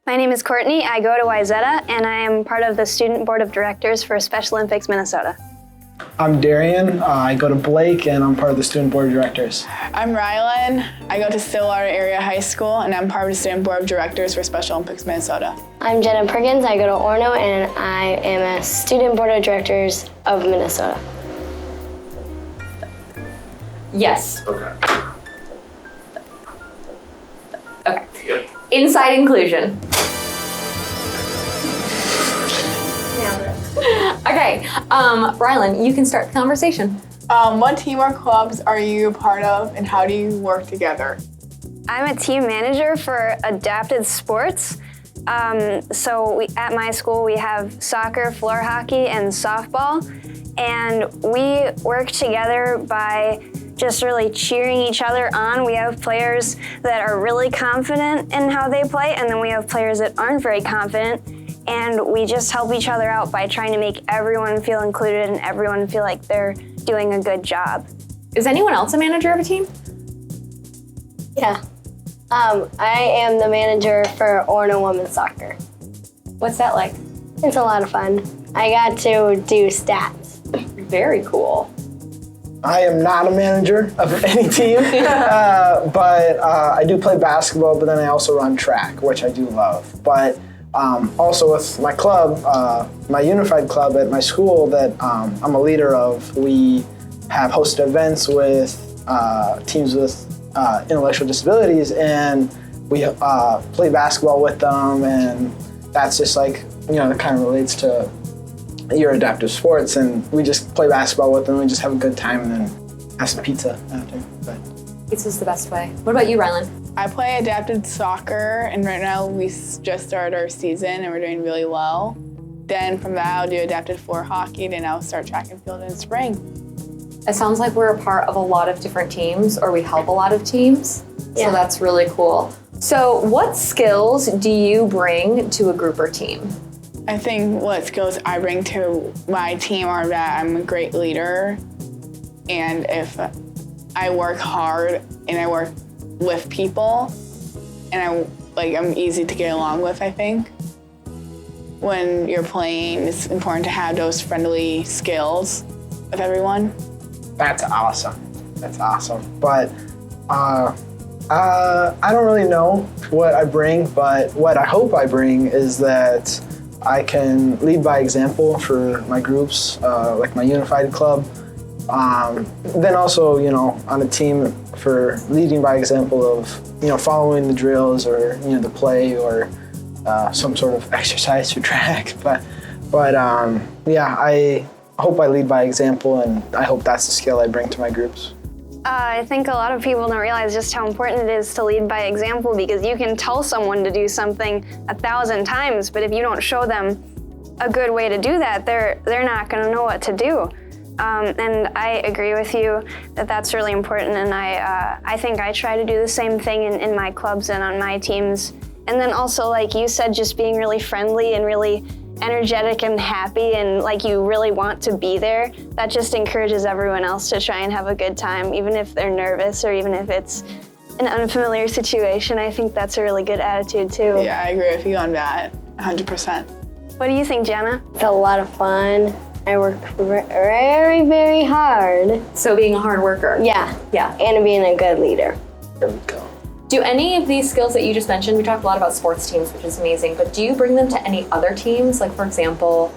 My name is Courtney. I go to Wayzata, and I am part of the Student Board of Directors for Special Olympics Minnesota. I'm Darian. I go to Blake, and I'm part of the Student Board of Directors. I'm Rylan. I go to Stillwater Area High School, and I'm part of the Student Board of Directors for Special Olympics Minnesota. I'm Jenna Perkins. I go to Orono, and I am a Student Board of Directors of Minnesota. Yes. Okay. Okay. Yep. Inside inclusion. Okay, Rylan, you can start the conversation. What team or clubs are you a part of, and how do you work together? I'm a team manager for adapted sports. At my school, we have soccer, floor hockey, and softball. And we work together by just really cheering each other on. We have players that are really confident in how they play, and then we have players that aren't very confident. And we just help each other out by trying to make everyone feel included and everyone feel like they're doing a good job. Is anyone else a manager of a team? Yeah. I am the manager for Orono Women's Soccer. What's that like? It's a lot of fun. I got to do stats. Very cool. I am not a manager of any team, but I do play basketball, but then I also run track, which I do love. But also with my club, my unified club at my school that I'm a leader of, we have hosted events with teams with intellectual disabilities, and we play basketball with them, and that's just like, that kind of relates to your adaptive sports, and we just play basketball with them, we just have a good time, and then have some pizza after. But Pizza's the best way. What about you, Rylan? I play adapted soccer, and right now we just started our season, and we're doing really well. Then from that, I'll do adapted floor hockey, then I'll start track and field in spring. It sounds like we're a part of a lot of different teams, or we help a lot of teams. Yeah. So that's really cool. So what skills do you bring to a group or team? I think what skills I bring to my team are that I'm a great leader, and if I work hard and I work with people, and I'm easy to get along with, I think. When you're playing, it's important to have those friendly skills with everyone. that's awesome. That's awesome. But I don't really know what I bring, but what I hope I bring is that I can lead by example for my groups, like my unified club. Then also, on a team for leading by example of, following the drills or, the play or some sort of exercise for track. But I hope I lead by example, and I hope that's the skill I bring to my groups. I think a lot of people don't realize just how important it is to lead by example, because you can tell someone to do something 1,000 times, but if you don't show them a good way to do that, they're not going to know what to do. And I agree with you that that's really important, and I think I try to do the same thing in my clubs and on my teams. And then also, like you said, just being really friendly and really energetic and happy, and like you really want to be there, that just encourages everyone else to try and have a good time, even if they're nervous or even if it's an unfamiliar situation. I think that's a really good attitude too. Yeah, I agree with you on that, 100%. What do you think, Jenna? It's a lot of fun. I work very, very hard. So being a hard worker. Yeah. Yeah. And being a good leader. There we go. Do any of these skills that you just mentioned, we talked a lot about sports teams, which is amazing, but do you bring them to any other teams? Like, for example,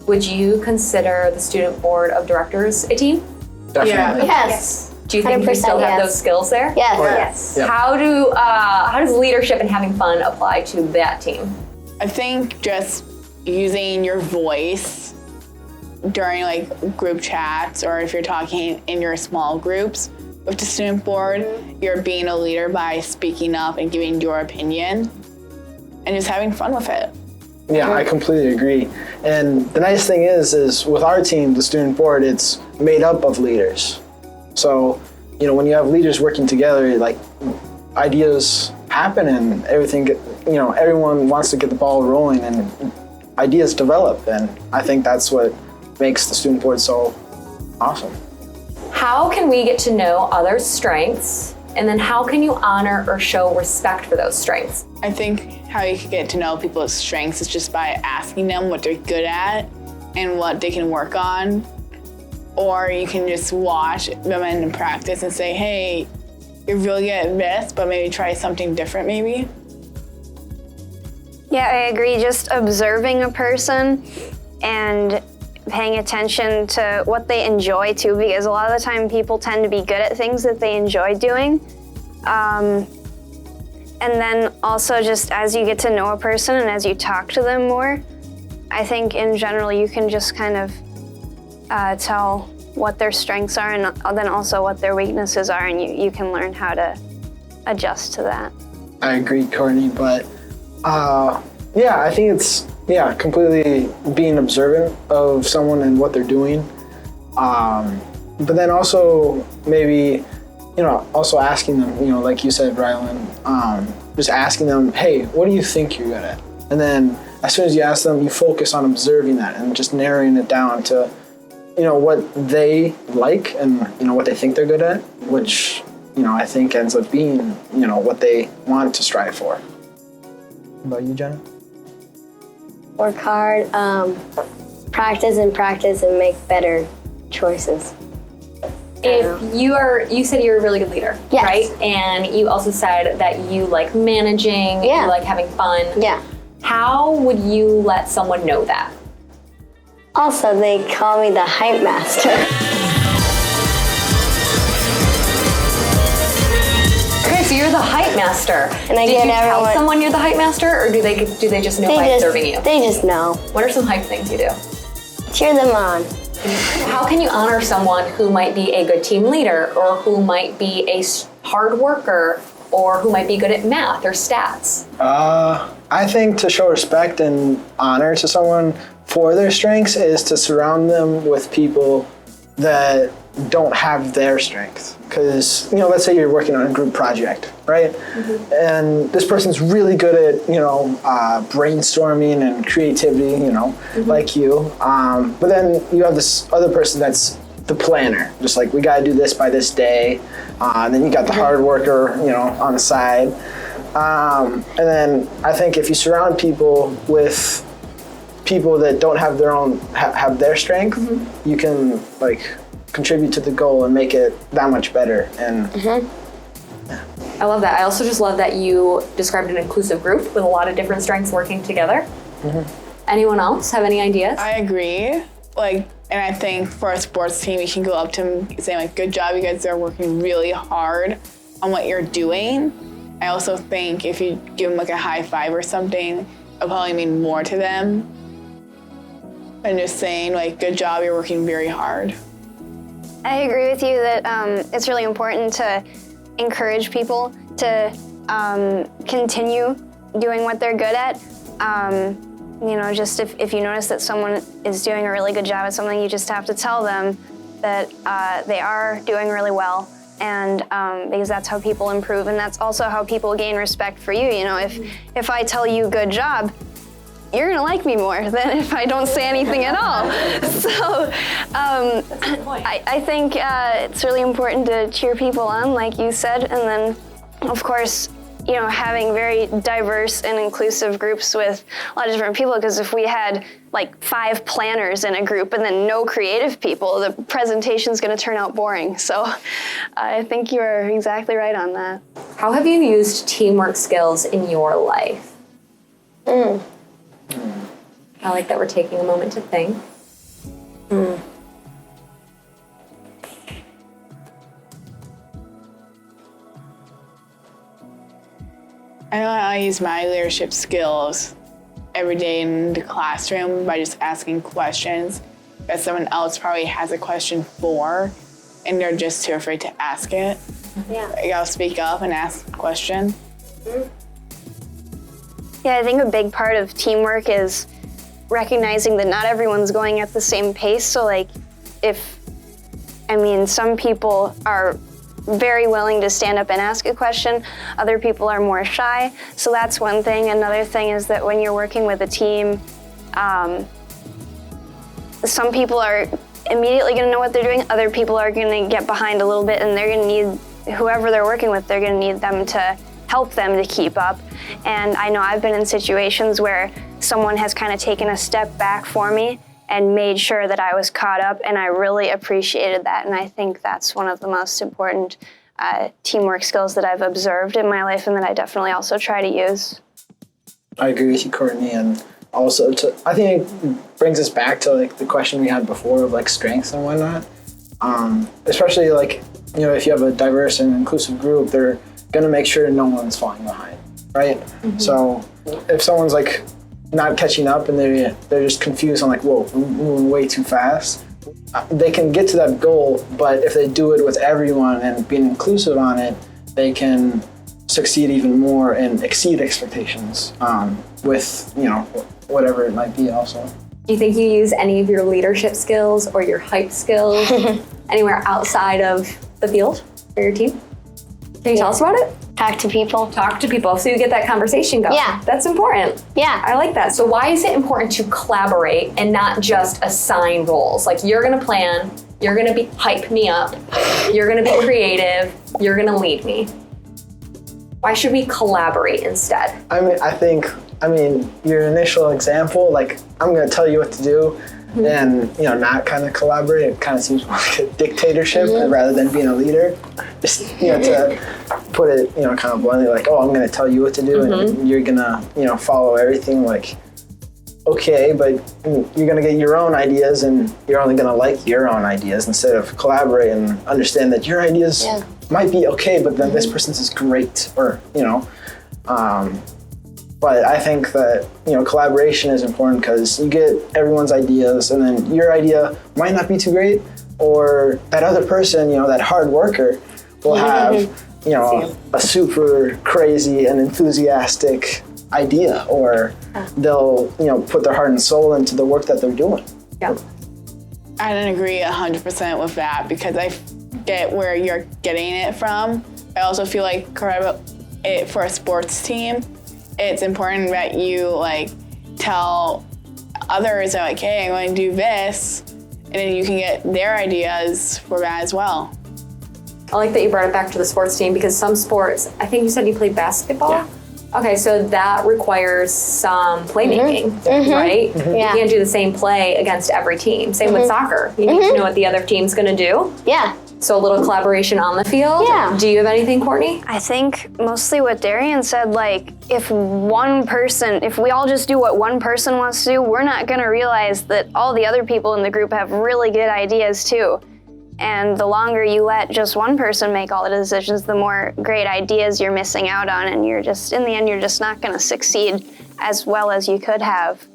would you consider the Student Board of Directors a team? Definitely. Yeah. Yes. Do you think you still 100% have yes. those skills there? Yes. Oh, yeah. Yes. Yeah. How does leadership and having fun apply to that team? I think just using your voice during group chats, or if you're talking in your small groups with the student board, you're being a leader by speaking up and giving your opinion and just having fun with it. Yeah, I completely agree. And the nice thing is with our team, the student board, it's made up of leaders. So, when you have leaders working together, ideas happen and everything, everyone wants to get the ball rolling and ideas develop. And I think that's what makes the student board so awesome. How can we get to know others' strengths And then how can you honor or show respect for those strengths? I think how you can get to know people's strengths is just by asking them what they're good at and what they can work on. Or you can just watch them in practice and say, hey, you're really good at this, but maybe try something different maybe. Yeah, I agree. Just observing a person and paying attention to what they enjoy too, because a lot of the time people tend to be good at things that they enjoy doing. And then also just as you get to know a person and as you talk to them more, I think in general you can just kind of tell what their strengths are and then also what their weaknesses are, and you can learn how to adjust to that. I agree, Courtney, but yeah, I think it's completely being observant of someone and what they're doing. But then also maybe, also asking them, like you said, Rylan, just asking them, hey, what do you think you're good at? And then as soon as you ask them, you focus on observing that and just narrowing it down to, what they like and, what they think they're good at, which, I think ends up being, what they want to strive for. What about you, Jenna? Work hard, practice and make better choices. If you said you're a really good leader, Yes. right? And you also said that you like managing, Yeah. you like having fun. Yeah. How would you let someone know that? Also, they call me the hype master. Okay, so you're the hype master. And I Did get you tell everyone- someone you're the hype master, or do they just know by observing you? They just know. What are some hype things you do? Cheer them on. How can you honor someone who might be a good team leader, or who might be a hard worker, or who might be good at math or stats? I think to show respect and honor to someone for their strengths is to surround them with people that don't have their strengths. Because, let's say you're working on a group project, right? Mm-hmm. And this person's really good at, brainstorming and creativity, mm-hmm. like you. But then you have this other person that's the planner, just like, we got to do this by this day. And then you got the hard worker, on the side. And then I think if you surround people with people that don't have have their strength, mm-hmm. you can contribute to the goal and make it that much better. And I love that. I also just love that you described an inclusive group with a lot of different strengths working together. Mm-hmm. Anyone else have any ideas? I agree. And I think for a sports team, you can go up to them saying, good job, you guys are working really hard on what you're doing. I also think if you give them a high five or something, it'll probably mean more to them than just saying, good job, you're working very hard. I agree with you that it's really important to encourage people to continue doing what they're good at. Just if you notice that someone is doing a really good job at something, you just have to tell them that they are doing really well, and because that's how people improve, and that's also how people gain respect for you. If I tell you good job, you're gonna like me more than if I don't say anything at all. So I think it's really important to cheer people on, like you said, and then of course, having very diverse and inclusive groups with a lot of different people, because if we had 5 planners in a group and then no creative people, the presentation's gonna turn out boring. So I think you're exactly right on that. How have you used teamwork skills in your life? I like that we're taking a moment to think. I know I use my leadership skills every day in the classroom by just asking questions that someone else probably has a question for, and they're just too afraid to ask it. Yeah. I'll speak up and ask a question. Yeah, I think a big part of teamwork is recognizing that not everyone's going at the same pace. So some people are very willing to stand up and ask a question. Other people are more shy. So that's one thing. Another thing is that when you're working with a team, some people are immediately going to know what they're doing. Other people are going to get behind a little bit, and they're going to need whoever they're working with, they're going to need them to help them to keep up. And I know I've been in situations where someone has kind of taken a step back for me and made sure that I was caught up, and I really appreciated that. And I think that's one of the most important teamwork skills that I've observed in my life, and that I definitely also try to use. I agree with you, Courtney, and also I think it brings us back to like the question we had before of like strengths and whatnot. Especially like, you know, if you have a diverse and inclusive group, they're gonna make sure no one's falling behind, right? So if someone's like not catching up and they're just confused on like, whoa, we're moving way too fast, they can get to that goal, but if they do it with everyone and being inclusive on it, they can succeed even more and exceed expectations with, you know, whatever it might be also. Do you think you use any of your leadership skills or your hype skills anywhere outside of the field for your team? Can you tell us about it? Talk to people. Talk to people so you get that conversation going. Yeah. That's important. Yeah. I like that. So why is it important to collaborate and not just assign roles? Like, you're gonna plan, you're gonna hype me up, you're gonna be creative, you're gonna lead me. Why should we collaborate instead? I mean, your initial example, like, I'm gonna tell you what to do, and, you know, not kind of collaborate. It kind of seems more like a dictatorship rather than being a leader. Just, you know, to put it, you know, kind of bluntly, like, oh, I'm gonna tell you what to do, and you're gonna, you know, follow everything. Like, okay, but you're gonna get your own ideas, and you're only gonna like your own ideas instead of collaborate and understand that your ideas might be okay, but then this person's is great, or, you know. But I think that, you know, collaboration is important because you get everyone's ideas, and then your idea might not be too great, or that other person, you know, that hard worker will have, you know, a super crazy and enthusiastic idea, or they'll, you know, put their heart and soul into the work that they're doing. Yeah. I don't agree 100% with that because I get where you're getting it from. I also feel like for a sports team, it's important that you like tell others that like, hey, I'm going to do this, and then you can get their ideas for that as well. I like that you brought it back to the sports team because some sports, I think you said you played basketball? Yeah. Okay, so that requires some playmaking, right? Yeah. You can't do the same play against every team. Same with soccer. You need to know what the other team's gonna do. Yeah. So a little collaboration on the field. Yeah. Do you have anything, Courtney? I think mostly what Darian said, like, if we all just do what one person wants to do, we're not gonna realize that all the other people in the group have really good ideas too. And the longer you let just one person make all the decisions, the more great ideas you're missing out on, and you're just, in the end, you're just not gonna succeed as well as you could have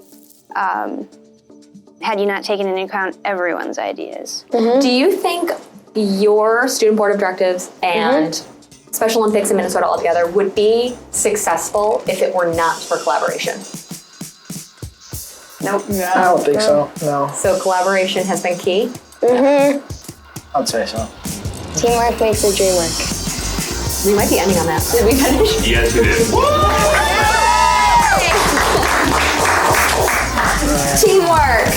had you not taken into account everyone's ideas. Do you think your student board of directors and Special Olympics in Minnesota altogether would be successful if it were not for collaboration? Nope. I don't think so, no. So collaboration has been key? I'd say so. Teamwork makes the dream work. We might be ending on that. Did we finish? Yes, we did. Teamwork.